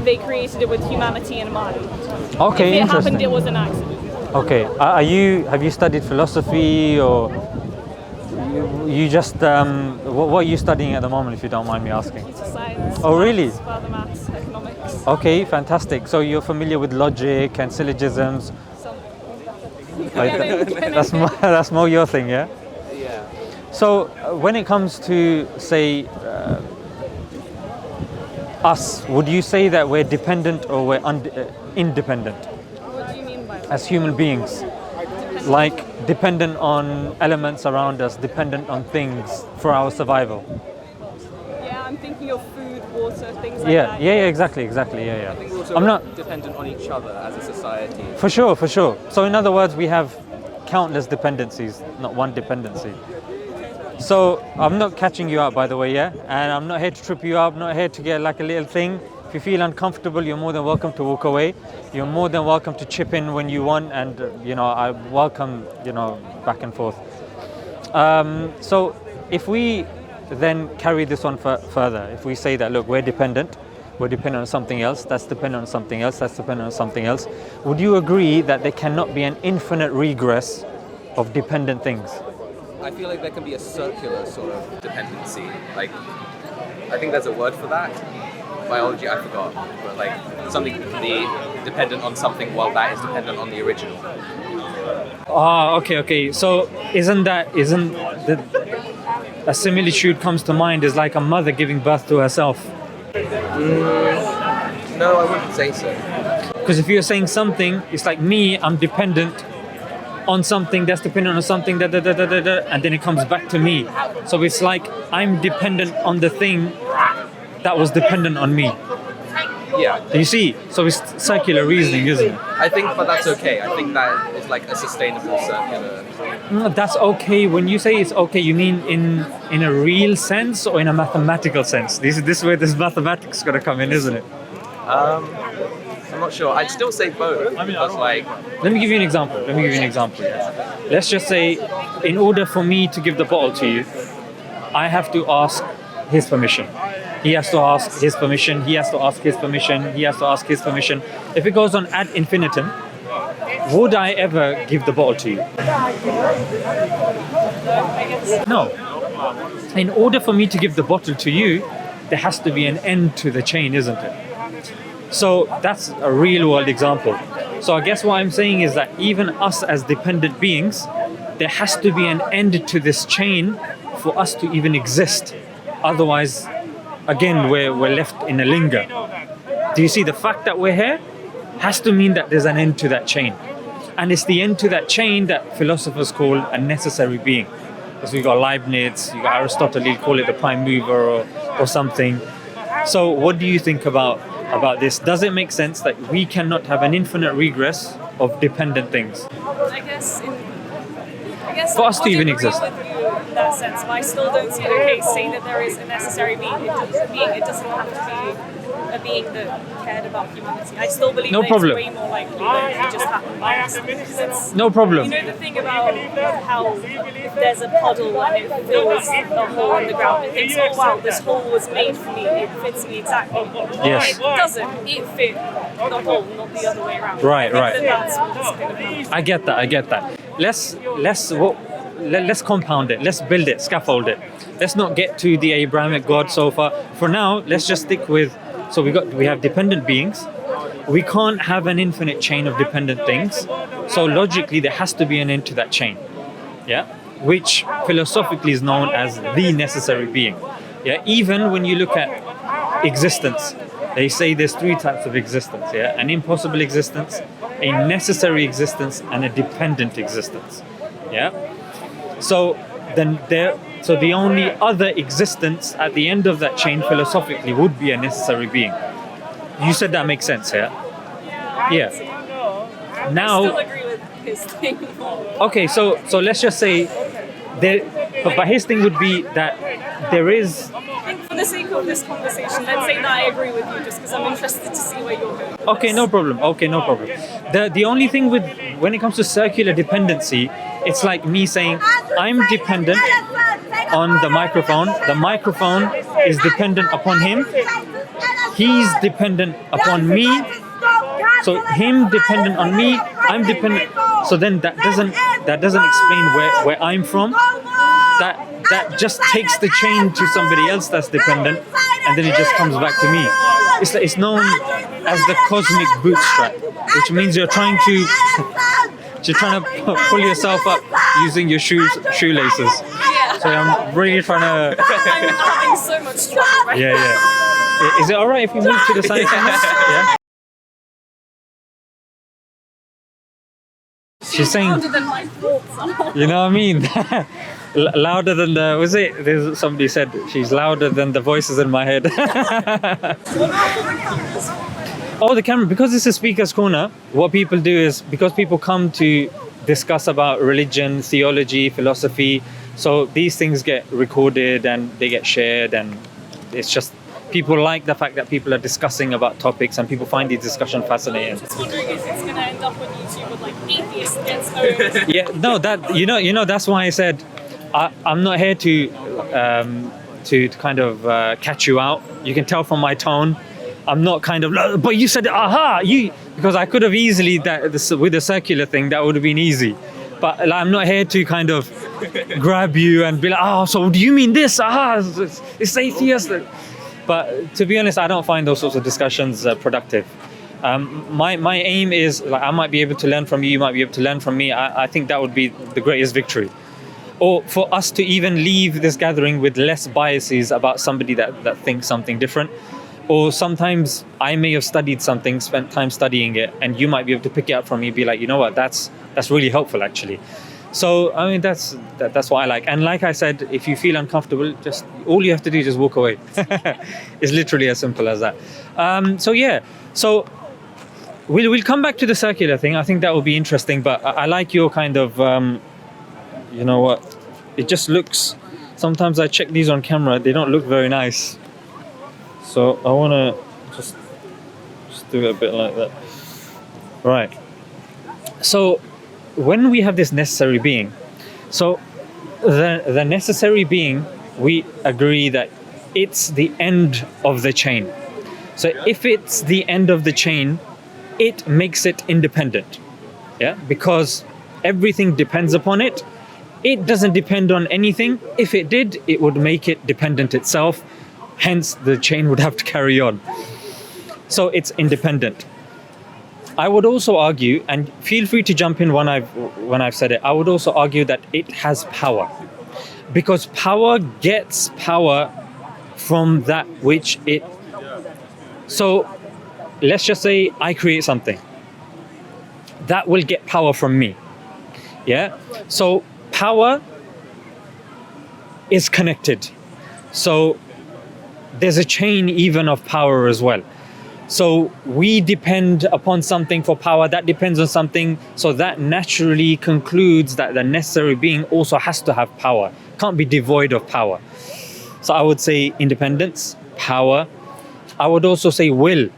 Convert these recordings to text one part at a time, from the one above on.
they created it with humanity in mind. Okay, if it interesting. happened, it was an accident. Okay, have you studied philosophy, or you just what are you studying at the moment, if you don't mind me asking? Computer science. Oh, really? Further maths, economics. Okay, fantastic. So you're familiar with logic and syllogisms. That's more your thing, yeah? Yeah. So when it comes to, say, us, would you say that we're dependent or we're independent What do you mean by that? as human beings? Like dependent on elements around us, dependent on things for our survival. Yeah, I'm thinking of food, water, things like Yeah, that. yeah, exactly, yeah. I think we're also I'm not dependent on each other as a society. for sure. So in other words, we have countless dependencies, not one dependency. So I'm not catching you out, by the way, yeah? And I'm not here to trip you up, not here to get like a little thing. If you feel uncomfortable, you're more than welcome to walk away. You're more than welcome to chip in when you want, and I welcome, back and forth. So if we then carry this on further, if we say that, look, we're dependent on something else, that's dependent on something else, that's dependent on something else, would you agree that there cannot be an infinite regress of dependent things? I feel like there can be a circular sort of dependency. Like, I think there's a word for that. Biology, I forgot. But like, something can be dependent on something while that is dependent on the original. Okay. So isn't a similitude comes to mind is like a mother giving birth to herself? No, I wouldn't say so. Because if you're saying something, it's like me, I'm dependent on something that's dependent on something, and then it comes back to me. So it's like I'm dependent on the thing that was dependent on me. Yeah. Do you see? So it's circular reasoning, isn't it? I think, but that's okay. I think that is like a sustainable circular. No, that's okay. When you say it's okay, you mean in a real sense or in a mathematical sense? This is where this mathematics gonna come in, isn't it? I'm not sure. I'd still say both. Because like, Let me give you an example. Let's just say, in order for me to give the bottle to you, I have to ask his permission. He has to ask his permission. He has to ask his permission. He has to ask his permission. If it goes on ad infinitum, would I ever give the bottle to you? No. In order for me to give the bottle to you, there has to be an end to the chain, isn't it? So that's a real world example. So I guess what I'm saying is that even us as dependent beings, there has to be an end to this chain for us to even exist. Otherwise, again, we're left in a linger. Do you see? The fact that we're here has to mean that there's an end to that chain. And it's the end to that chain that philosophers call a necessary being. Because we've got Leibniz, you've got Aristotle, you call it the prime mover or something. So what do you think about this? Does it make sense that we cannot have an infinite regress of dependent things? I guess For us to I even agree exist. with you in that sense, but I still don't see the case saying that there is a necessary being. It doesn't have to be a being that cared about humanity. I still believe No that problem. it's way more likely that it just happened by accident. Because it's, No problem. you know the thing about how if there's a puddle and it fills a hole in the ground, it thinks, oh wow, this hole was made for me, it fits me exactly. Yes. It doesn't. It fit the hole, not the other way around. Right. That's what it's kind of about. I get that. Let's compound it. Let's build it, scaffold it. Let's not get to the Abrahamic God so far. For now, let's just stick with. So we have dependent beings. We can't have an infinite chain of dependent things. So logically, there has to be an end to that chain. Yeah, which philosophically is known as the necessary being. Yeah, even when you look at existence, they say there's three types of existence. Yeah, an impossible existence, a necessary existence, and a dependent existence. Yeah. So the only other existence at the end of that chain philosophically would be a necessary being. You said that makes sense, yeah? Yeah. I Now, still agree with his thing. okay, so let's just say but his thing would be that there is. I think for the sake of this conversation, let's say that I agree with you just because I'm interested to see where you're going. Okay, no problem. The only thing when it comes to circular dependency, it's like me saying I'm dependent on the microphone is dependent upon him, he's dependent upon me. So him dependent on me, I'm dependent. So then that doesn't explain where I'm from. That just takes the chain to somebody else that's dependent, and then it just comes back to me. It's known as the cosmic bootstrap, which means you're trying to pull yourself up using your shoelaces. So I'm really trying to. I'm having so much trouble right now. Yeah. Is it all right if we move to the side? Yeah. She's saying, louder than my thoughts are. you know what I mean? Louder than the, was it? There's somebody said she's louder than the voices in my head. Oh, the camera. Because it's a speaker's corner, what people do is, because people come to discuss about religion, theology, philosophy, so these things get recorded and they get shared, and it's just, people like the fact that people are discussing about topics and people find the discussion fascinating. Just wondering if it's going to end up on YouTube with like atheist gets owned. Yeah, no, that you know that's why I said I'm not here to kind of catch you out. You can tell from my tone. I'm not kind of, but you said aha, because I could have easily with the circular thing that would have been easy. But like, I'm not here to kind of grab you and be like, oh, so do you mean this? Aha, it's atheist. But to be honest, I don't find those sorts of discussions productive. My aim is, like, I might be able to learn from you, you might be able to learn from me. I think that would be the greatest victory. Or for us to even leave this gathering with less biases about somebody that thinks something different. Or sometimes I may have studied something, spent time studying it, and you might be able to pick it up from me, be like, you know what, that's really helpful actually. So I mean, that's what I like. And like I said, if you feel uncomfortable, just all you have to do is just walk away. It's literally as simple as that. So we'll come back to the circular thing. I think that will be interesting. But I like your kind of, you know what? It just looks. Sometimes I check these on camera; they don't look very nice. So I want to just do it a bit like that. Right. So when we have this necessary being, so the necessary being, we agree that it's the end of the chain. So if it's the end of the chain, it makes it independent. Yeah, because everything depends upon it. It doesn't depend on anything. If it did, it would make it dependent itself. Hence, the chain would have to carry on. So it's independent. I would also argue, and feel free to jump in when I've said it, I would also argue that it has power. Because power gets power from that which it... So let's just say I create something. That will get power from me. Yeah? So power is connected. So there's a chain even of power as well. So we depend upon something for power, that depends on something, so that naturally concludes that the necessary being also has to have power, can't be devoid of power. So I would say independence, power. I would also say will.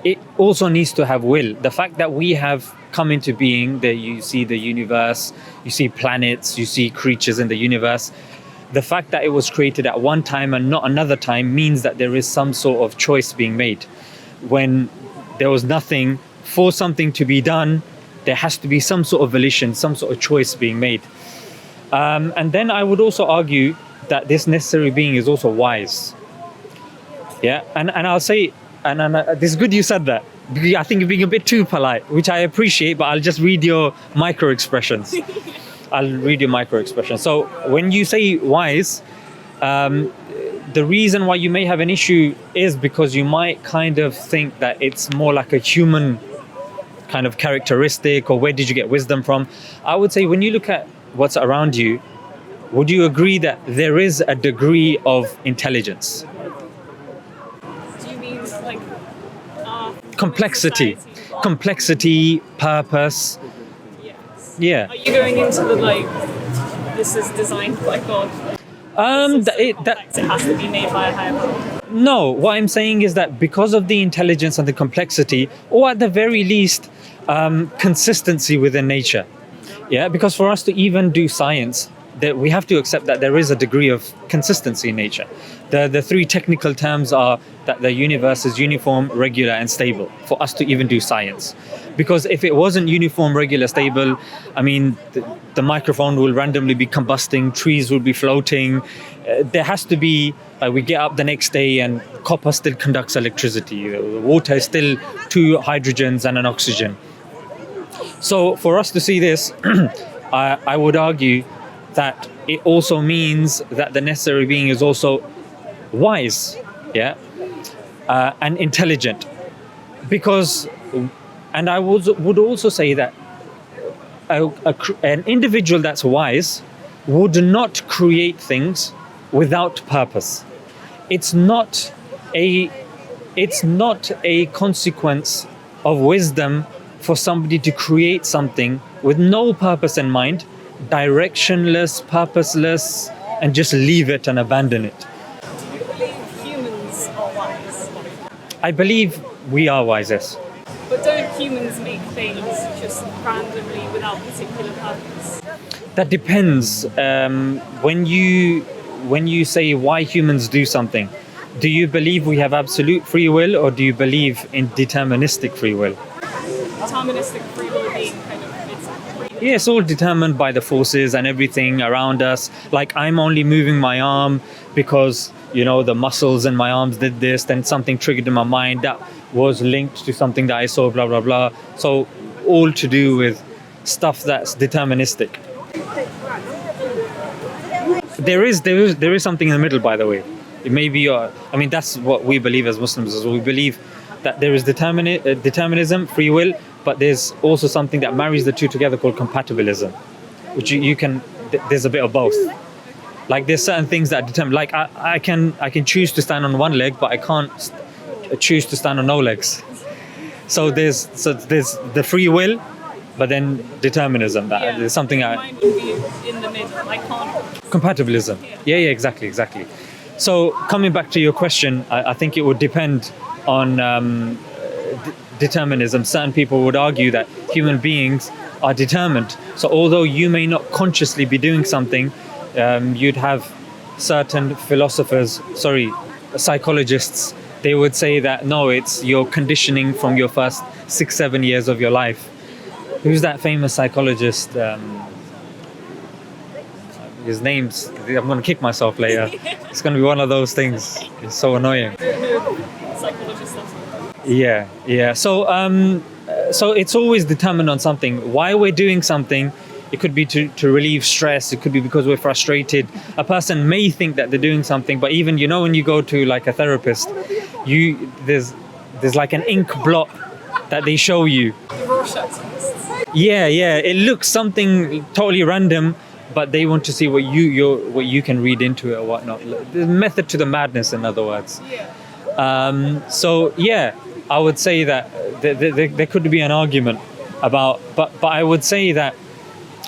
It also needs to have will. The fact that we have come into being, that you see the universe, you see planets, you see creatures in the universe, the fact that it was created at one time and not another time means that there is some sort of choice being made. When there was nothing for something to be done, there has to be some sort of volition, some sort of choice being made. And then I would also argue that this necessary being is also wise. Yeah, and I'll say, and it's good you said that. I think you're being a bit too polite, which I appreciate, but I'll just read your micro expressions. I'll read your micro expressions. So when you say wise, the reason why you may have an issue is because you might kind of think that it's more like a human kind of characteristic, or where did you get wisdom from? I would say when you look at what's around you, would you agree that there is a degree of intelligence? Do you mean like Complexity, society? complexity, purpose. Yes. Yeah. Are you going into the like, this is designed by God? It has to be made by a higher power. No, what I'm saying is that because of the intelligence and the complexity, or at the very least, consistency within nature. Yeah, because for us to even do science, that we have to accept that there is a degree of consistency in nature. The three technical terms are that the universe is uniform, regular, and stable for us to even do science. Because if it wasn't uniform, regular, stable, I mean, the microphone will randomly be combusting, trees will be floating. There has to be, like, we get up the next day and copper still conducts electricity. Water is still two hydrogens and an oxygen. So for us to see this, I would argue that it also means that the necessary being is also wise, yeah, and intelligent. Because, and I would also say that an individual that's wise would not create things without purpose. It's not a consequence of wisdom for somebody to create something with no purpose in mind, directionless, purposeless, and just leave it and abandon it. Do you believe humans are wise? I believe we are wise, yes. But don't humans make things just randomly without particular purpose? That depends. When you say why humans do something, do you believe we have absolute free will, or do you believe in deterministic free will? Deterministic free will being kind of, Yeah, it's all determined by the forces and everything around us. Like, I'm only moving my arm because, the muscles in my arms did this, then something triggered in my mind that was linked to something that I saw, blah, blah, blah. So all to do with stuff that's deterministic. There is something in the middle, by the way. It may be, that's what we believe as Muslims as well. We believe that there is determinism, free will, but there's also something that marries the two together called compatibilism, which you can, there's a bit of both. Like, there's certain things that determine, like I can choose to stand on one leg, but I can't choose to stand on no legs. So there's the free will, but then determinism. There's something mine would be in the middle. I can't. Compatibilism. Yeah, exactly. So coming back to your question, I think it would depend on determinism. Certain people would argue that human beings are determined. So although you may not consciously be doing something, you'd have certain psychologists, they would say that no, it's your conditioning from your first 6-7 years of your life. Who's that famous psychologist? His name's, I'm going to kick myself later. It's going to be one of those things. It's so annoying. Psychologist. Yeah. So it's always determined on something. Why we're doing something, it could be to relieve stress. It could be because we're frustrated. A person may think that they're doing something, but even, when you go to like a therapist, there's like an ink blot that they show you. The Rorschach tests. Yeah. It looks something totally random, but they want to see what you can read into it or whatnot. The method to the madness, in other words. Yeah. So yeah, I would say that there could be an argument about, but I would say that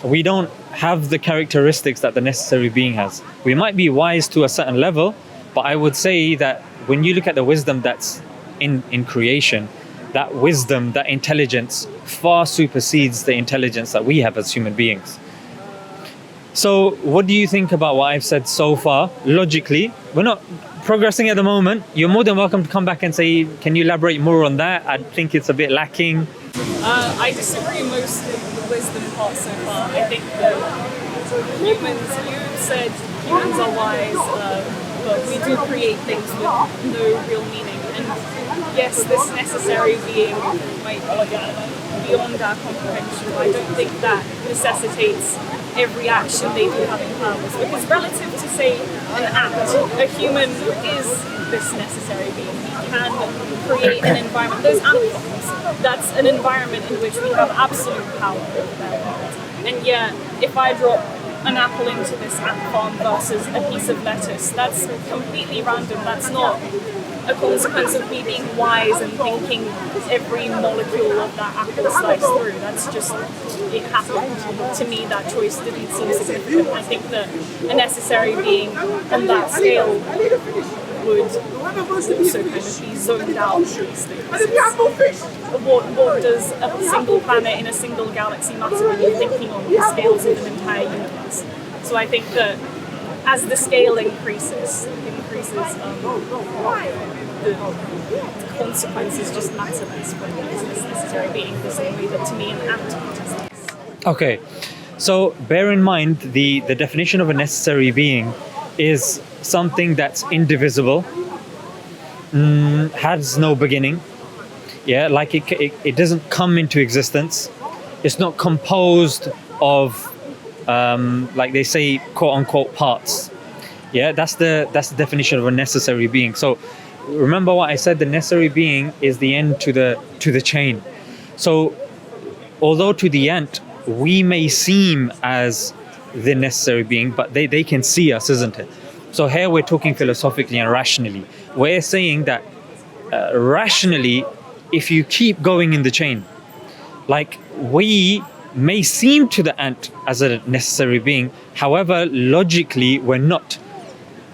we don't have the characteristics that the necessary being has. We might be wise to a certain level, but I would say that when you look at the wisdom that's in creation, that wisdom, that intelligence far supersedes the intelligence that we have as human beings. So what do you think about what I've said so far? Logically, we're not progressing at the moment. You're more than welcome to come back and say, can you elaborate more on that? I think it's a bit lacking. I disagree mostly with the wisdom part so far. I think that humans, you said humans are wise, but we do create things with no real meaning. And yes, this necessary being might be beyond our comprehension. I don't think that necessitates every action they do have in purpose. Because relative to, say, an act, a human is this necessary being. He can create an environment. Those ant farms, that's an environment in which we have absolute power over their world. And yet, if I drop an apple into this ant farm versus a piece of lettuce, that's completely random. That's not a consequence of me being wise and thinking every molecule of that apple sliced through. That's just, it happened. To me, that choice didn't seem significant. I think that a necessary being on that scale would also kind of be zoned out through these things. What does a single planet in a single galaxy matter when you're thinking on the scales of an entire universe? So I think that as the scale increases, the consequences just matter less when there's this necessary being, the same way that to me an ant matters less. Okay, so bear in mind the definition of a necessary being is something that's indivisible, has no beginning. Yeah, like it doesn't come into existence. It's not composed of, like they say, quote unquote, parts. Yeah, that's the definition of a necessary being. So remember what I said, the necessary being is the end to the chain. So although to the ant we may seem as the necessary being, but they can see us, isn't it? So here we're talking philosophically and rationally. We're saying that rationally, if you keep going in the chain, like we may seem to the ant as a necessary being, however, logically we're not,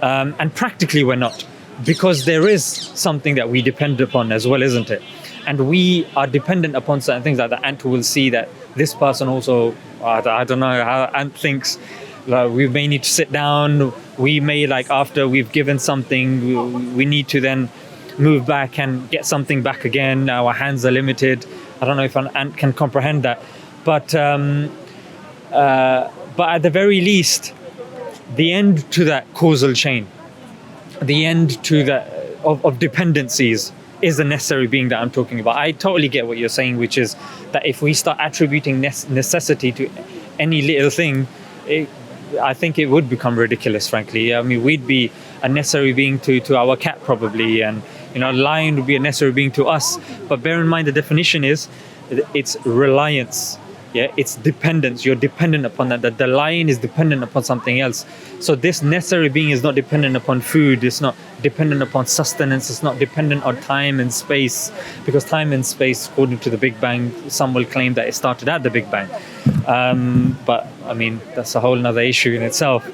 and practically we're not, because there is something that we depend upon as well, isn't it? And we are dependent upon certain things. Like the ant will see that this person also, I don't know how ant thinks, we may need to sit down, we may, like after we've given something, we need to then move back and get something back again. Our hands are limited. I don't know if an ant can comprehend that, but at the very least, the end to that causal chain, the end to the of dependencies is the necessary being that I'm talking about. I totally get what you're saying, which is that if we start attributing necessity to any little thing, I think it would become ridiculous, frankly. I mean, we'd be a necessary being to our cat probably, and a lion would be a necessary being to us. But bear in mind the definition is it's reliance. Yeah, it's dependence. You're dependent upon that. The lion is dependent upon something else. So this necessary being is not dependent upon food. It's not dependent upon sustenance. It's not dependent on time and space, because time and space, according to the Big Bang, some will claim that it started at the Big Bang. But I mean, that's a whole nother issue in itself.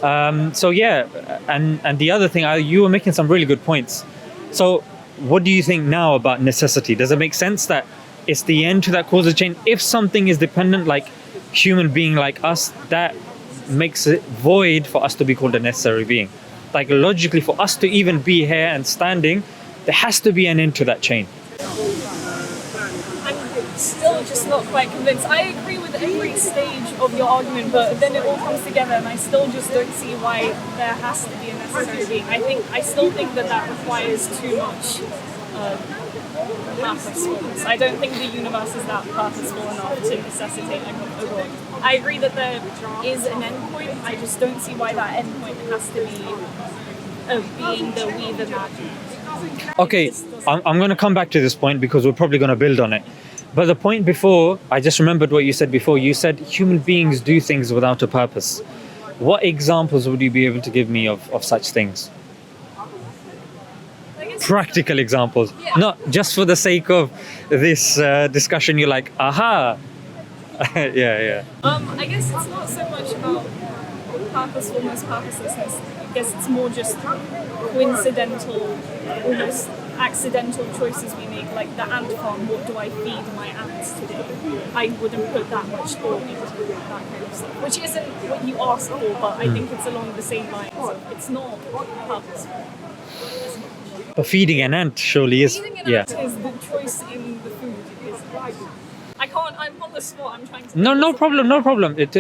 So yeah, and the other thing, you were making some really good points. So what do you think now about necessity? Does it make sense that it's the end to that causal chain? If something is dependent, like human being like us, that makes it void for us to be called a necessary being. Like logically, for us to even be here and standing, there has to be an end to that chain. I'm still just not quite convinced. I agree with every stage of your argument, but then it all comes together and I still just don't see why there has to be a necessary being. I still think that requires too much purposefulness. I don't think the universe is that purposeful enough to necessitate a God. I agree that there is an endpoint. I just don't see why that endpoint has to be a being that we've imagined. Okay, I'm going to come back to this point because we're probably going to build on it. But the point before, I just remembered what you said before. You said human beings do things without a purpose. What examples would you be able to give me of such things? Practical examples, yeah. Not just for the sake of this discussion. You're like, aha. yeah. I guess it's not so much about purposefulness, purposelessness. I guess it's more just coincidental, almost accidental choices we make. Like the ant farm, what do I feed my ants today? I wouldn't put that much thought into that kind of stuff, which isn't what you asked for, but I think it's along the same lines. It's not purposeful. But feeding an ant surely is. Feeding an ant is the choice in the food. I'm on the spot, I'm trying to... No problem.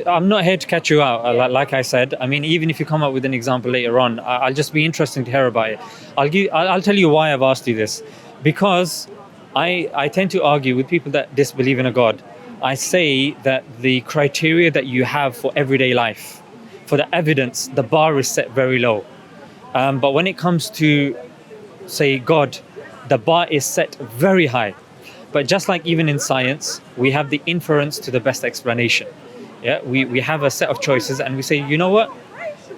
I'm not here to catch you out, like I said. I mean, even if you come up with an example later on, I'll just be interested to hear about it. I'll tell you why I've asked you this. Because I tend to argue with people that disbelieve in a God. I say that the criteria that you have for everyday life, for the evidence, the bar is set very low. But when it comes to, say, God, the bar is set very high. But just like even in science, we have the inference to the best explanation. Yeah, we have a set of choices and we say, you know what?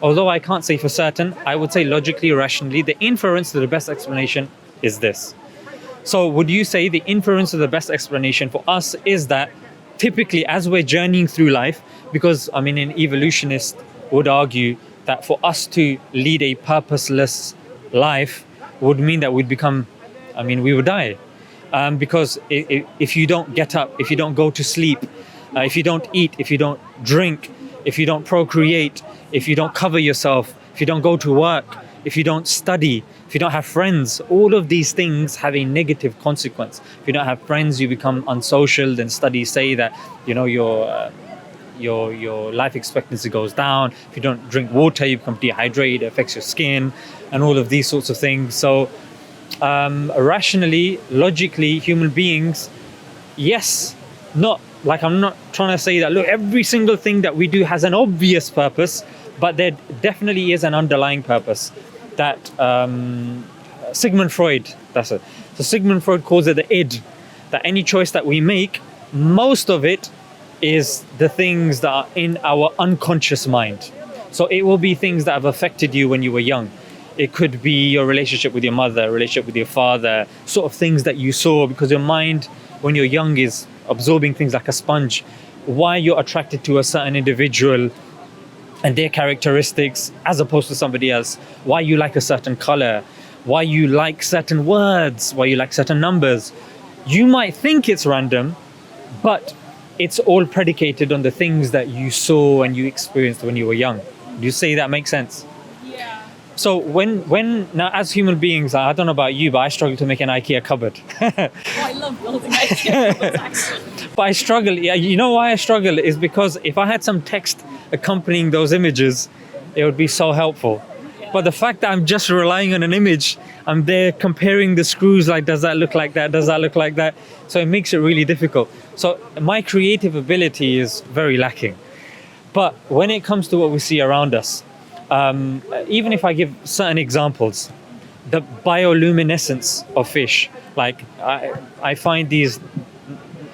Although I can't say for certain, I would say logically, rationally, the inference to the best explanation is this. So would you say the inference to the best explanation for us is that typically as we're journeying through life, because I mean, an evolutionist would argue that for us to lead a purposeless life would mean that we would die. Because if you don't get up, if you don't go to sleep, if you don't eat, if you don't drink, if you don't procreate, if you don't cover yourself, if you don't go to work, if you don't study, if you don't have friends, all of these things have a negative consequence. If you don't have friends, you become unsocial. Then studies say that, you know, your life expectancy goes down. If you don't drink water, you become dehydrated, it affects your skin, and all of these sorts of things. So rationally, logically, human beings, yes, not like, I'm not trying to say that, look, every single thing that we do has an obvious purpose, but there definitely is an underlying purpose that Sigmund Freud, that's it. So Sigmund Freud calls it the id, that any choice that we make, most of it is the things that are in our unconscious mind. So it will be things that have affected you when you were young. It could be your relationship with your mother, relationship with your father, sort of things that you saw, because your mind when you're young is absorbing things like a sponge. Why you're attracted to a certain individual and their characteristics as opposed to somebody else, why you like a certain color, why you like certain words, why you like certain numbers. You might think it's random, but it's all predicated on the things that you saw and you experienced when you were young. Do you say that makes sense? Yeah. So when now, as human beings, I don't know about you, but I struggle to make an IKEA cupboard. Oh, I love building IKEA cupboards, actually. But I struggle. Yeah, you know why I struggle is because if I had some text accompanying those images, it would be so helpful. Yeah. But the fact that I'm just relying on an image, I'm there comparing the screws, like, does that look like that? Does that look like that? So it makes it really difficult. So my creative ability is very lacking. But when it comes to what we see around us, even if I give certain examples, the bioluminescence of fish, like I find these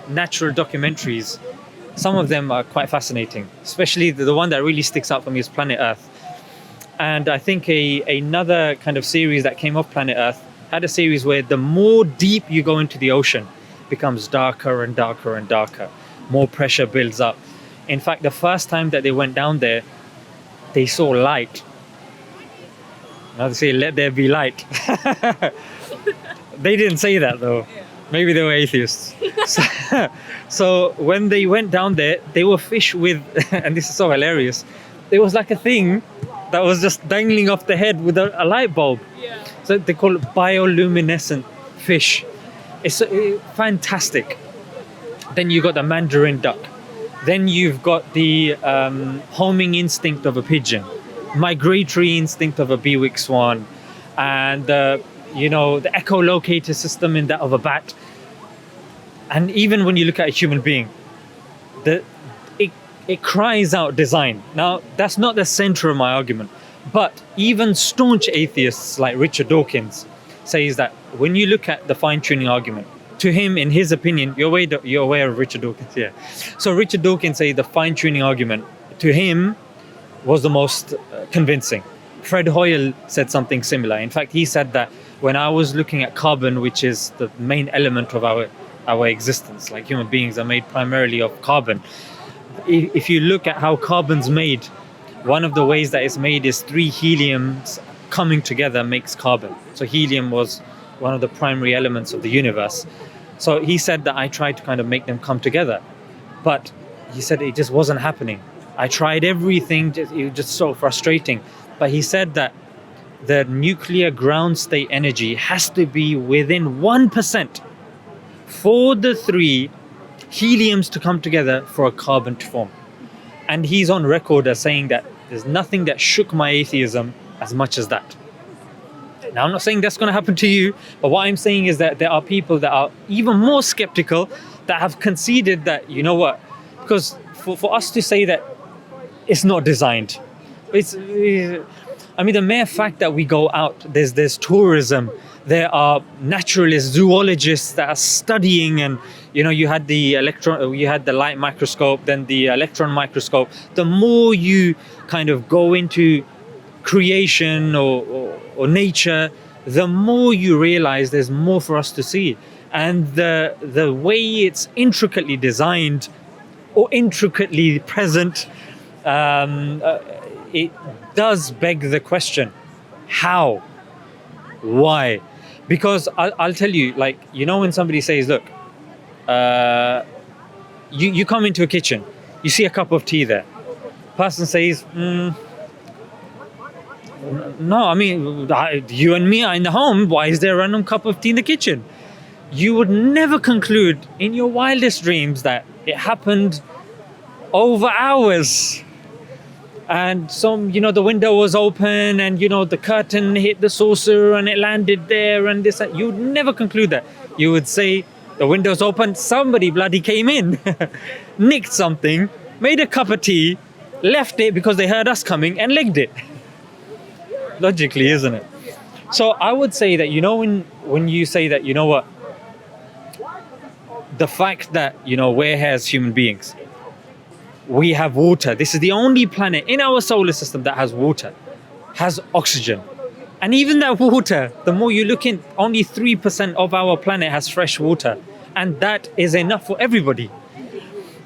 natural documentaries, some of them are quite fascinating, especially the one that really sticks out for me is Planet Earth. And I think another kind of series that came off Planet Earth had a series where the more deep you go into the ocean, it becomes darker and darker and darker, more pressure builds up. In fact, the first time that they went down there, they saw light. Now they say, let there be light. They didn't say that though. Yeah. Maybe they were atheists. So when they went down there, they were fish with, and this is so hilarious, there was like a thing that was just dangling off the head with a light bulb. Yeah. So they call it bioluminescent fish. It's fantastic. Then you got the mandarin duck. Then you've got the homing instinct of a pigeon, migratory instinct of a bewick swan, and the echolocator system in that of a bat. And even when you look at a human being, it cries out design. Now, that's not the center of my argument, but even staunch atheists like Richard Dawkins says that when you look at the fine-tuning argument, to him, in his opinion, you're aware of Richard Dawkins, yeah. So Richard Dawkins says the fine-tuning argument, to him, was the most convincing. Fred Hoyle said something similar. In fact, he said that when I was looking at carbon, which is the main element of our existence, like human beings are made primarily of carbon. If you look at how carbon's made, one of the ways that it's made is 3 heliums coming together makes carbon. So helium was one of the primary elements of the universe. So he said that I tried to kind of make them come together, but he said it just wasn't happening. I tried everything, it was just so frustrating. But he said that the nuclear ground state energy has to be within 1% for the 3 heliums to come together for a carbon to form. And he's on record as saying that there's nothing that shook my atheism as much as that. Now, I'm not saying that's going to happen to you, but what I'm saying is that there are people that are even more skeptical that have conceded that, you know what, because for us to say that it's not designed, the mere fact that we go out, there's tourism, there are naturalists, zoologists that are studying, and you had the light microscope, then the electron microscope. The more you kind of go into creation or nature, the more you realize there's more for us to see. And the way it's intricately designed or intricately present, it does beg the question, how? Why? Because I'll tell you, when somebody says, look, you come into a kitchen, you see a cup of tea there. person says, no, I mean, you and me are in the home. Why is there a random cup of tea in the kitchen? You would never conclude in your wildest dreams that it happened over hours. And the window was open and, the curtain hit the saucer and it landed there and this. You would never conclude that. You would say, the window's open, somebody bloody came in, nicked something, made a cup of tea, left it because they heard us coming and legged it. Logically, isn't it? So I would say that, when you say that, the fact that, we're here as human beings, we have water. This is the only planet in our solar system that has water, has oxygen. And even that water, the more you look in, only 3% of our planet has fresh water. And that is enough for everybody.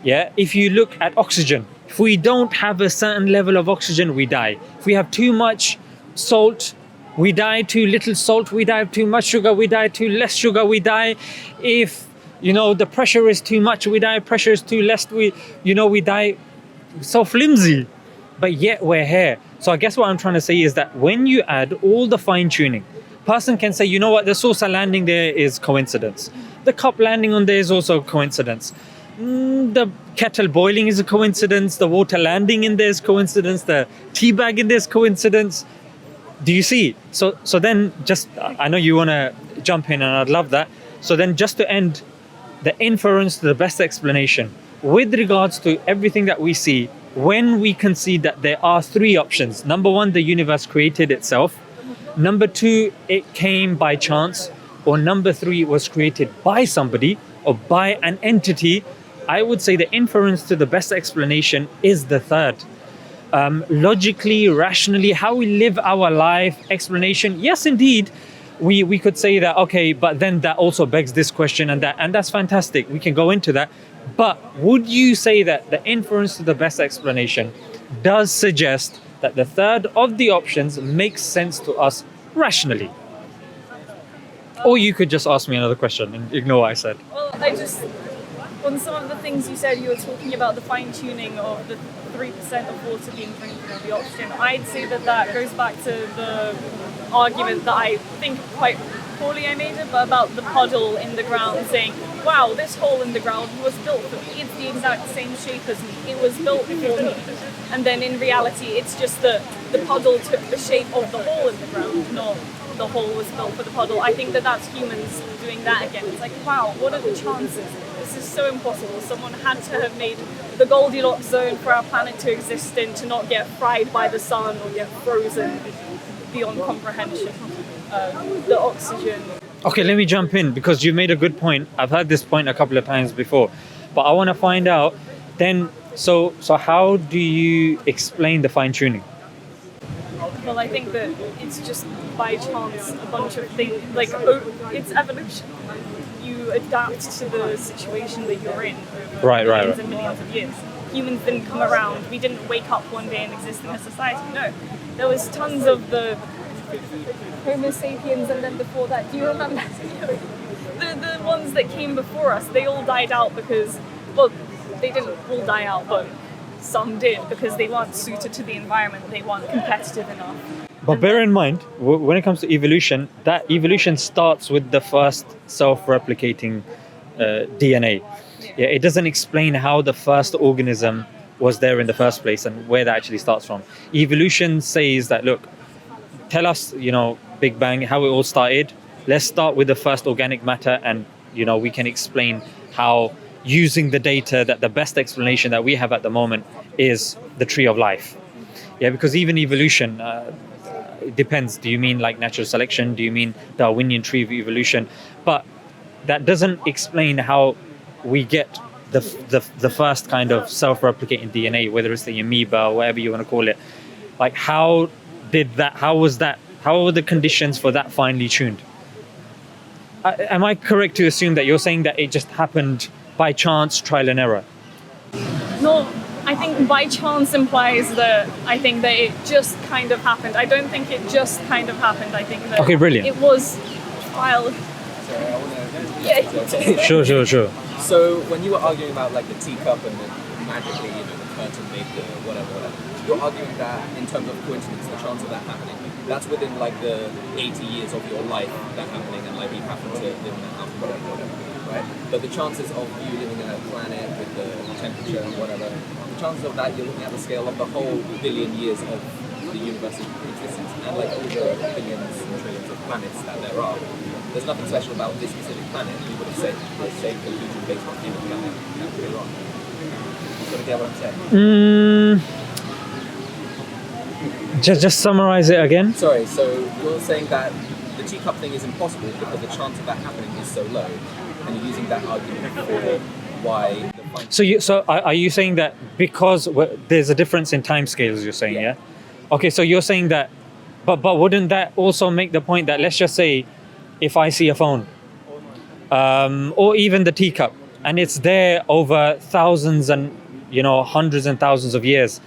Yeah, if you look at oxygen, if we don't have a certain level of oxygen, we die. If we have too much salt, we die. Too little salt, we die. Too much sugar, we die. Too less sugar, we die. If the pressure is too much, we die. Pressure is too less, we die. So flimsy, but yet we're here. So I guess what I'm trying to say is that when you add all the fine tuning, person can say, the saucer landing there is coincidence. The cup landing on there is also coincidence. The kettle boiling is a coincidence. The water landing in there is coincidence. The tea bag in there is coincidence. Do you see? So then I know you want to jump in and I'd love that. So then just to end, the inference to the best explanation with regards to everything that we see, when we concede that there are three options. Number one, the universe created itself. Number two, it came by chance. Or number three, it was created by somebody or by an entity. I would say the inference to the best explanation is the third. Logically, rationally, how we live our life, explanation, yes, indeed, we could say that, okay, but then that also begs this question and that's fantastic. We can go into that. But would you say that the inference to the best explanation does suggest that the third of the options makes sense to us rationally? Or you could just ask me another question and ignore what I said. Well, on some of the things you said, you were talking about the fine-tuning of the 3% of water being drinking of the oxygen. I'd say that goes back to the argument that I think quite poorly I made it, but about the puddle in the ground, saying, wow, this hole in the ground was built for me. It's the exact same shape as me. It was built for me. And then in reality, it's just that the puddle took the shape of the hole in the ground, not the hole was built for the puddle. I think that's humans doing that again. It's like, wow, what are the chances? This is so impossible. Someone had to have made the Goldilocks zone for our planet to exist in, to not get fried by the sun or get frozen beyond comprehension. The oxygen. Okay, let me jump in because you made a good point. I've heard this point a couple of times before, but I want to find out then, so how do you explain the fine tuning? Well, I think that it's just by chance a bunch of things, it's evolution. You adapt to the situation that you're in over millions and millions of years. Humans didn't come around, we didn't wake up one day and exist in a society. No, there was tons of the Homo sapiens, and then before that, do you remember? the ones that came before us, they all died out because, well, they didn't all die out, but some did because they weren't suited to the environment, they weren't competitive enough. But bear in mind, when it comes to evolution, that evolution starts with the first self-replicating DNA. Yeah, it doesn't explain how the first organism was there in the first place and where that actually starts from. Evolution says that, look, tell us, Big Bang, how it all started. Let's start with the first organic matter and, we can explain how, using the data, that the best explanation that we have at the moment is the tree of life. Yeah, because even evolution, it depends. Do you mean like natural selection? Do you mean Darwinian tree of evolution? But that doesn't explain how we get the first kind of self-replicating DNA, whether it's the amoeba or whatever you want to call it. Like, how were the conditions for that finely tuned? Am I correct to assume that you're saying that it just happened by chance, trial and error? No, I think by chance implies that I think that it just kind of happened. I don't think it just kind of happened. I think that okay, brilliant. It was trial. Sorry, I want to... Yeah. Sure. So when you were arguing about the teacup and the magically, the curtain made the whatever. You're arguing that in terms of coincidence, the chance of that happening, that's within like the 80 years of your life that happening, and like you happen to live in that house, whatever, right? But the chances of you living in a planet with the temperature and whatever, the chances of that, you're looking at the scale of the whole billion years of the universe's existence, and like all the billions and trillions of planets that there are. There's nothing special about this specific planet. You would have said the same conclusion based on any planet. That would be wrong. You sort of get what I'm saying? Just summarize it again. Sorry, so you're saying that the teacup thing is impossible because the chance of that happening is so low, and you're using that argument for why the So are you saying that because there's a difference in timescales? You're saying, yeah? Okay, so you're saying that, but wouldn't that also make the point that, let's just say, if I see a phone, or even the teacup, and it's there over thousands and hundreds and thousands of years,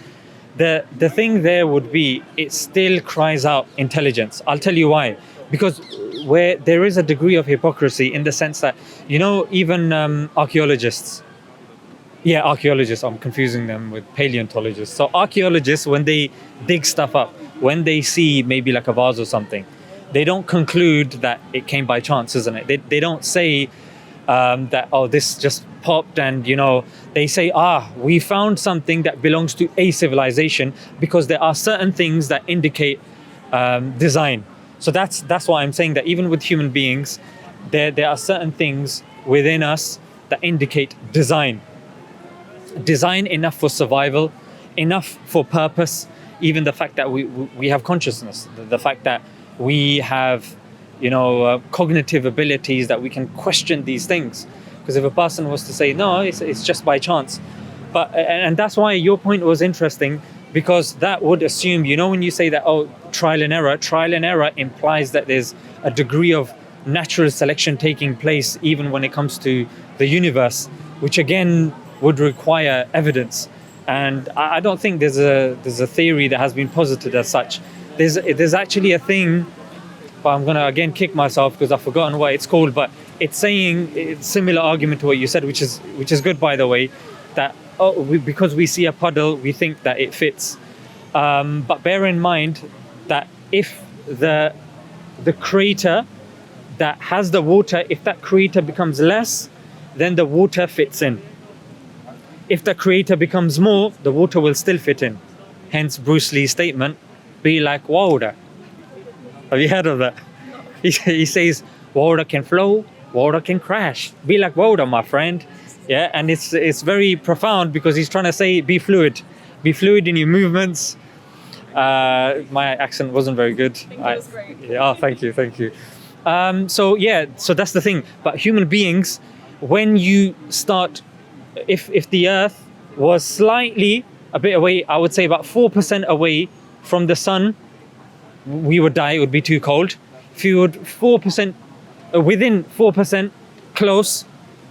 the thing there would be, it still cries out intelligence. I'll tell you why. Because where there is a degree of hypocrisy in the sense that, even archaeologists, I'm confusing them with paleontologists. So archaeologists, when they dig stuff up, when they see maybe like a vase or something, they don't conclude that it came by chance, isn't it? They don't say that, oh, this just popped, and they say, we found something that belongs to a civilization, because there are certain things that indicate design. So that's why I'm saying that even with human beings, there are certain things within us that indicate design enough for survival, enough for purpose. Even the fact that we have consciousness, the fact that we have cognitive abilities, that we can question these things. Because if a person was to say, no, it's just by chance. And that's why your point was interesting, because that would assume, when you say that, trial and error implies that there's a degree of natural selection taking place even when it comes to the universe, which again would require evidence. And I don't think there's a theory that has been posited as such. There's actually a thing, but I'm gonna again kick myself because I've forgotten what it's called, but it's saying it's similar argument to what you said, which is good, by the way, that because we see a puddle, we think that it fits. But bear in mind that if the crater that has the water, if that crater becomes less, then the water fits in. If the crater becomes more, the water will still fit in. Hence Bruce Lee's statement, be like water. Have you heard of that? He says, water can flow, water can crash. Be like water, my friend. Yeah, and it's very profound, because he's trying to say, be fluid in your movements. My accent wasn't very good. I think it was great. Yeah, thank you. So that's the thing. But human beings, when you start, if the Earth was slightly a bit away, I would say about 4% away from the sun, we would die. It would be too cold. If you would 4% within 4% close,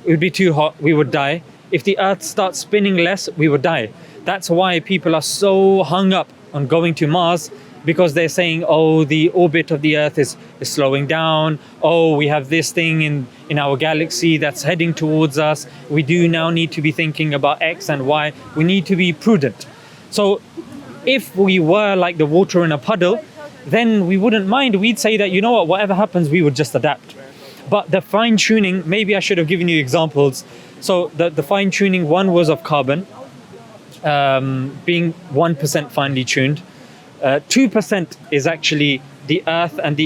it would be too hot. We would die. If the Earth starts spinning less, we would die. That's why people are so hung up on going to Mars, because they're saying, the orbit of the Earth is slowing down. We have this thing in our galaxy that's heading towards us. We do now need to be thinking about X and Y. We need to be prudent. So if we were like the water in a puddle, then we wouldn't mind. We'd say that, whatever happens, we would just adapt. But the fine tuning, maybe I should have given you examples. So the fine tuning, one was of carbon, being 1% finely tuned. 2% is actually the Earth, and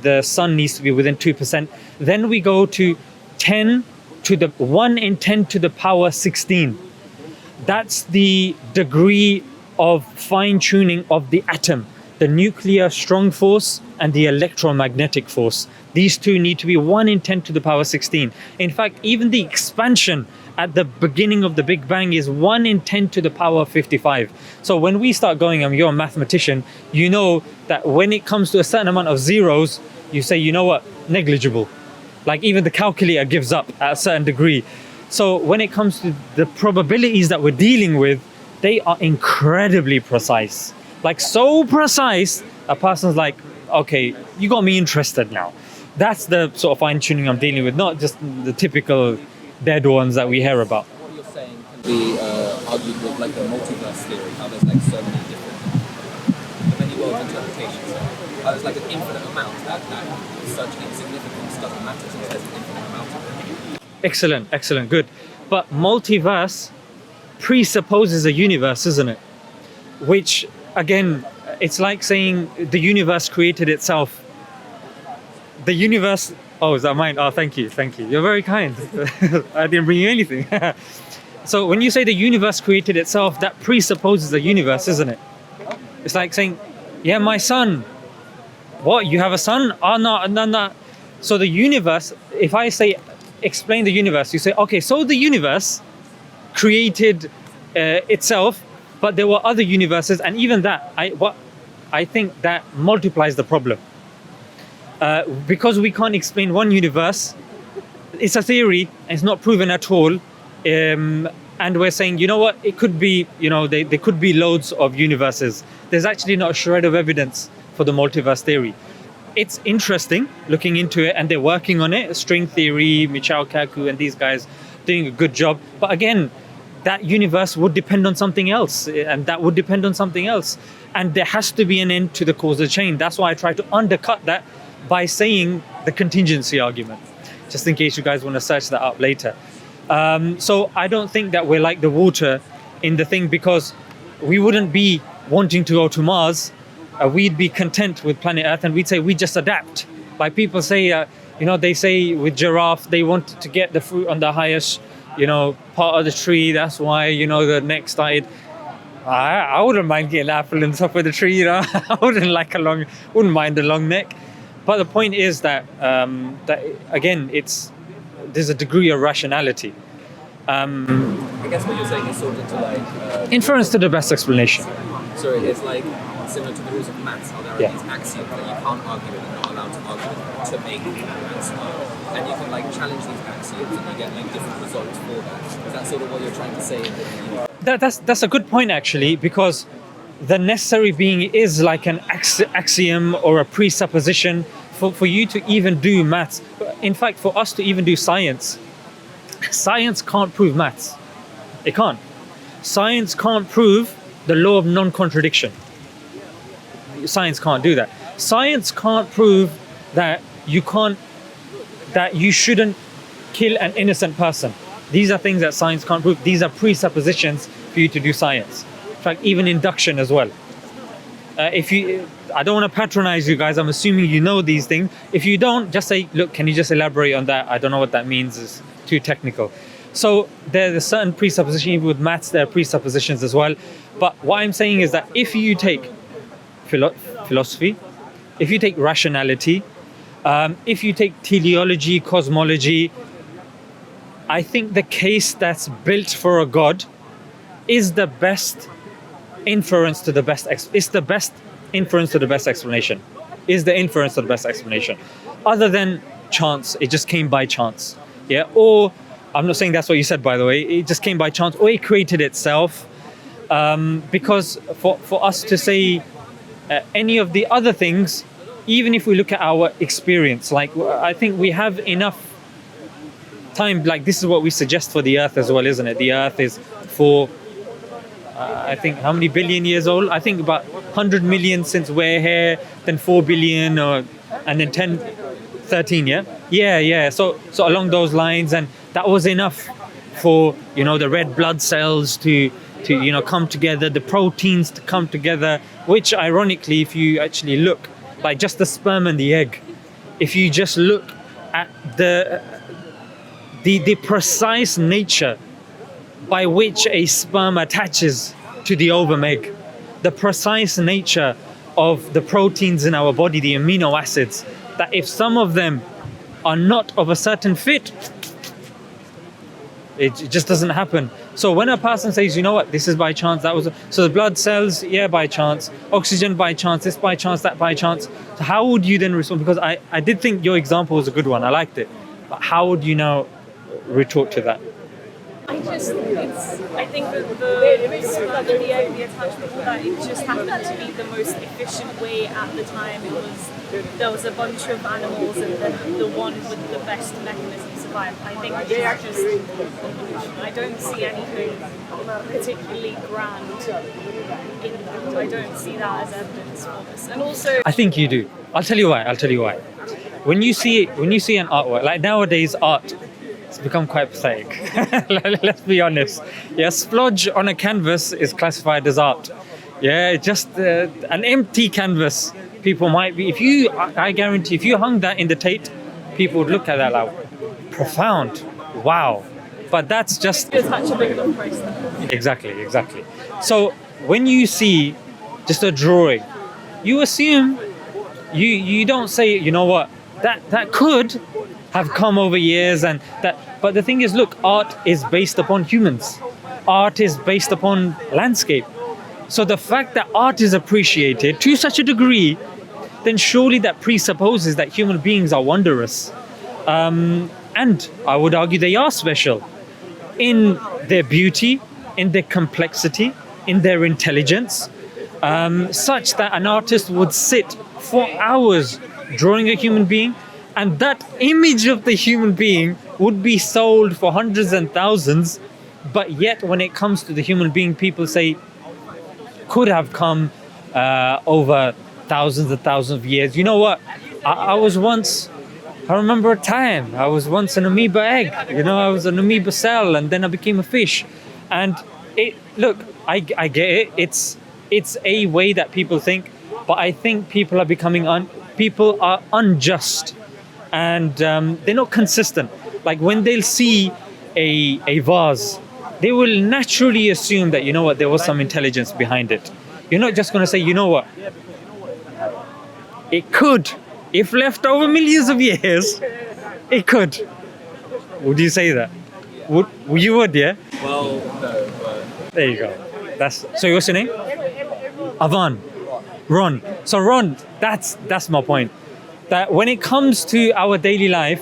the sun needs to be within 2%. Then we go to 1 in 10 to the power 16. That's the degree of fine tuning of the atom, the nuclear strong force and the electromagnetic force. These two need to be 1 in 10 to the power 16. In fact, even the expansion at the beginning of the Big Bang is 1 in 10 to the power 55. So when we start going, you're a mathematician, you know that when it comes to a certain amount of zeros, you say, negligible. Like even the calculator gives up at a certain degree. So when it comes to the probabilities that we're dealing with, they are incredibly precise. Like so precise, a person's like, okay, you got me interested now. That's the sort of fine tuning I'm dealing with, not just the typical dead ones that we hear about. What you're saying can be argued with like the multiverse theory, how there's like so many different, the many world interpretations. How there's like an infinite amount that such insignificance doesn't matter since there's an infinite amount of it. Excellent, good. But multiverse presupposes a universe, isn't it? Which, again, it's like saying the universe created itself. The universe... Oh, is that mine? Oh, thank you. You're very kind. I didn't bring you anything. So when you say the universe created itself, that presupposes a universe, isn't it? It's like saying, yeah, my son. What, you have a son? Oh, no. So the universe, if I say, explain the universe, you say, okay, so the universe created itself, but there were other universes, and even that, I think that multiplies the problem. Because we can't explain one universe, it's a theory, and it's not proven at all. And we're saying, you know what, it could be, there could be loads of universes. There's actually not a shred of evidence for the multiverse theory. It's interesting looking into it, and they're working on it. String theory, Michio Kaku and these guys doing a good job. But again, that universe would depend on something else, and that would depend on something else. And there has to be an end to the causal chain. That's why I try to undercut that by saying the contingency argument, just in case you guys want to search that up later. So I don't think that we're like the water in the thing, because we wouldn't be wanting to go to Mars. We'd be content with planet Earth, and we'd say we just adapt. Like people say, they say with giraffe, they want to get the fruit on the highest, part of the tree. That's why, the neck started. I wouldn't mind getting an apple and top of the tree, I wouldn't mind the long neck. But the point is that, again, there's a degree of rationality. I guess what you're saying is sort of to like... Inference to the best explanation. Sorry, it's like similar to the rules of maths, how there are these axioms that you can't argue with and not allowed to argue with to make maths work. And you can like challenge these axioms and you get like different results for that. Is that sort of what you're trying to say? That's a good point, actually, because the necessary being is like an axiom or a presupposition for you to even do maths. In fact, for us to even do science can't prove maths. It can't. Science can't prove the law of non-contradiction. Science can't do that. Science can't prove that you shouldn't kill an innocent person. These are things that science can't prove. These are presuppositions for you to do science. In fact, even induction as well. I don't want to patronize you guys. I'm assuming you know these things. If you don't, just say, look, can you just elaborate on that? I don't know what that means. It's too technical. So there's a certain presupposition. Even with maths, there are presuppositions as well. But what I'm saying is that if you take philosophy, if you take rationality, if you take teleology, cosmology, I think the case that's built for a God is the best inference to the best. It's the best inference to the best explanation. Is the inference to the best explanation, other than chance? It just came by chance, yeah. Or I'm not saying that's what you said, by the way. It just came by chance, or it created itself. Because for us to say any of the other things, even if we look at our experience, like I think we have enough time. Like this is what we suggest for the Earth as well, isn't it? The Earth is for I think how many billion years old? I think about 100 million since we're here, then 4 billion, and then 10, 13, yeah. So along those lines, and that was enough for the red blood cells to come together, the proteins to come together. Which ironically, if you actually look, like just the sperm and the egg, if you just look at the precise nature by which a sperm attaches to the ovum egg, the precise nature of the proteins in our body, the amino acids, that if some of them are not of a certain fit, it just doesn't happen. So when a person says, you know what, this is by chance, so the blood cells, yeah, by chance, oxygen by chance, this by chance, that by chance. So how would you then respond? Because I did think your example was a good one. I liked it. But how would you now retort to that? I think that the sperm and the egg, the attachment, all that, it just happened to be the most efficient way at the time. There was a bunch of animals, and then the one with the best mechanisms of vibe. I think it's just, I don't see anything particularly grand in that. I don't see that as evidence for this. And also, I think you do. I'll tell you why. When you see an artwork, like nowadays art, it's become quite pathetic. Let's be honest. Yeah, splodge on a canvas is classified as art. Yeah, just an empty canvas. People might be, I guarantee, if you hung that in the Tate, people would look at that like, profound, wow. But that's just... a touch of big enough price there. Exactly. So when you see just a drawing, you assume, you don't say, you know what, that could have come over years and that, but the thing is, look, art is based upon humans. Art is based upon landscape. So the fact that art is appreciated to such a degree, then surely that presupposes that human beings are wondrous. And I would argue they are special in their beauty, in their complexity, in their intelligence, such that an artist would sit for hours drawing a human being, and that image of the human being would be sold for hundreds and thousands, but yet when it comes to the human being, people say could have come over thousands and thousands of years. You know what? I remember a time, I was once an amoeba egg, I was an amoeba cell, and then I became a fish. And I get it. It's a way that people think, but I think people are becoming people are unjust, and they're not consistent. Like when they'll see a vase, they will naturally assume that, there was some intelligence behind it. You're not just going to say, it could, if left over millions of years, it could. Would you say that? You would, yeah? Well, no, but... There you go. So what's your name? Avan. Ron. So Ron, that's my point. That when it comes to our daily life,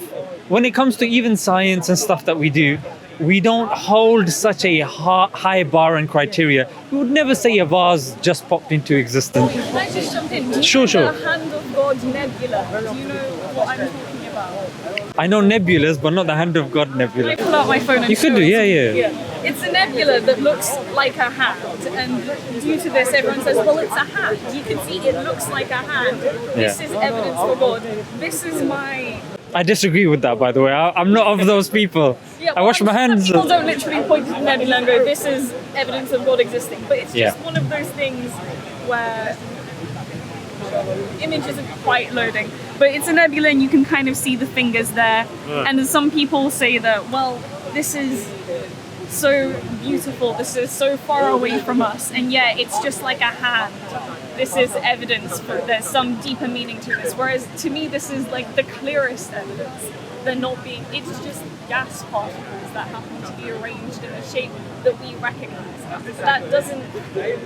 when it comes to even science and stuff that we do, we don't hold such a high bar and criteria. We would never say a vase just popped into existence. Can I just jump in? Do you Sure. know the Hand of God Nebula? Do you know what I'm talking about? I know nebulas, but not the Hand of God nebula. Can I pull out my phone and You could show do, it to yeah. you? It's a nebula that looks like a hand, and due to this, everyone says, well, it's a hand. You can see it looks like a hand. This is evidence for God. This is my... I disagree with that, by the way. I'm not of those people. Yeah, I wash my hands. People don't literally point to the nebula and go, this is evidence of God existing. But it's just one of those things where image isn't quite loading. But it's a nebula and you can kind of see the fingers there. And some people say that, well, this is so beautiful, this is so far away from us, and yet it's just like a hand. This is evidence for there's some deeper meaning to this. Whereas to me, this is like the clearest evidence. They're not being, it's just gas particles that happen to be arranged in a shape that we recognize. That doesn't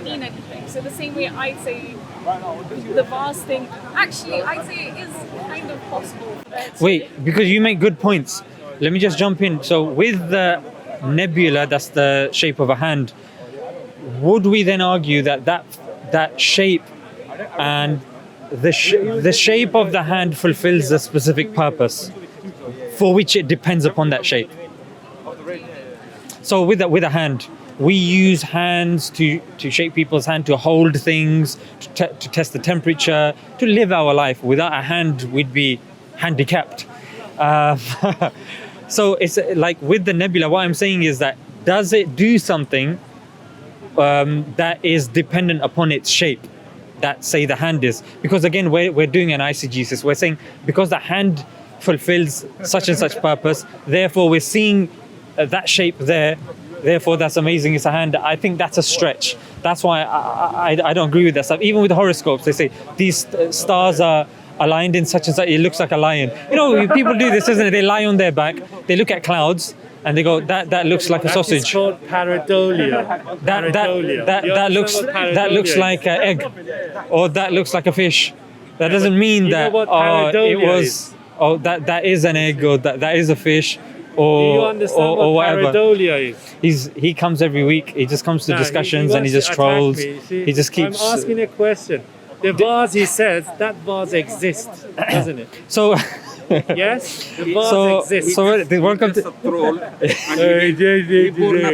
mean anything. So the same way I'd say the vase thing, actually I'd say it is kind of possible. Wait, because you make good points. Let me just jump in. So with the nebula, that's the shape of a hand, would we then argue that shape and the shape of the hand fulfills a specific purpose for which it depends upon that shape? So with a hand, we use hands to shape people's hand, to hold things, to test the temperature, to live our life. Without a hand, we'd be handicapped. So it's like with the nebula, what I'm saying is that does it do something that is dependent upon its shape, that say the hand is? Because again, we're doing an eisegesis. We're saying because the hand fulfills such and such purpose, therefore we're seeing that shape there, therefore that's amazing, it's a hand. I think that's a stretch. That's why I don't agree with that stuff. Even with horoscopes, they say these stars are aligned in such and such, it looks like a lion. People do this, isn't it? They lie on their back, they look at clouds, and they go, that looks like a sausage. It's called pareidolia. That looks like an egg, or that looks like a fish. That doesn't mean that that is an egg, or that is a fish, or Do you understand or what whatever. pareidolia is? He comes every week. He just comes to discussions and he just trolls. He just keeps. I'm asking a question. The vase, he says, that vase exists, doesn't it? So Yes, the vase So, exists. welcome Just to. a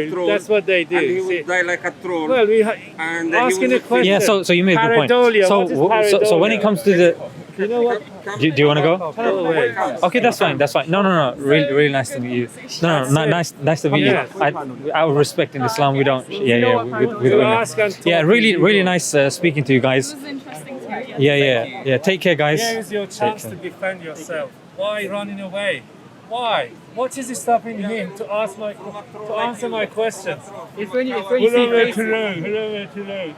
troll. That's what they do. And he see. will die like a troll. Well, we and he asking will a question. Yeah, so you made a good point. Pareidolia, So, what is so when it pareidolia? comes to the, You know what? do you want to go? Go away. Okay, that's fine. That's fine. No. Really nice to meet you. No, nice to meet you. Yes. Out of respect in Islam, we don't. Yeah. We You don't. ask and talk Yeah, to really people. nice speaking to you guys. It was interesting to hear. Yeah. Take care, guys. Here is your chance to defend yourself. Why running away? Why? What is stopping him to answer my questions? It's when you see faces. Hello.